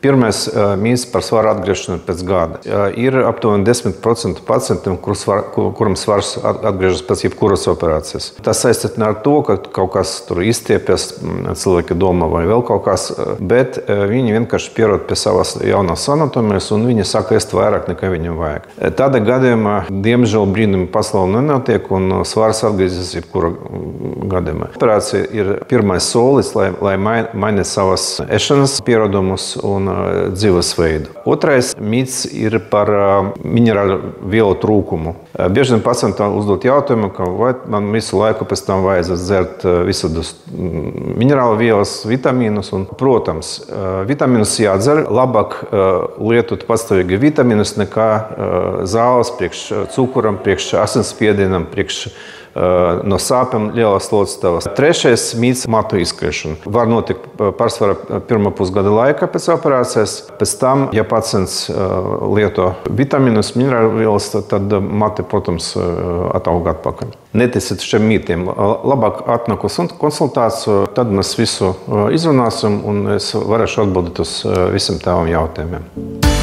Pirmais mīts par svaru atgriešanu pēc gada. Ir aptuveni 10% pacientiem, kuram svars atgriežas pēc jebkuras operācijas. Tas saistīts ne ar to, ka kaut kas tur izstiepjas, cilvēki domā vai vēl kaut kas, bet viņi vienkārši pierod pie savas jaunās anatomijas un viņi saka ēst vairāk nekā viņam vajag. Tādā gadījumā, diemžēl, brīnumi pasaulē nenotiek un svars atgriežas jebkura gadījumā. Operācija ir pirmais solis, lai mainītu savas ēšanas pieradumus un dzīvesveidu. Otrais mīts ir par minerālu vielu trūkumu. Bieži vien pacientam uzdot jautājumu, ka vai man visu laiku pēc tam vajadzētu dzert visādus minerālu vielas, vitamīnus. Un, protams, vitamīnus jādzer, labāk lietot pastāvīgi vitamīnus nekā zāles priekš cukuram, priekš asinsspiedienam, priekš no sāpēm lielās slodzes. Trešais mīts - matu izkriešana. Var notikt pārsvarā pirmā pusgada laikā pēc operācijas. Pēc tam, ja pacients lieto vitamīnus, minerālu vielas, tad mati, protams, ataug atpakaļ. Neticiet šiem mītiem. Labāk atnāk uz konsultāciju, tad mēs visu izrunāsim un es varēšu atbildēt uz visiem taviem jautājumiem.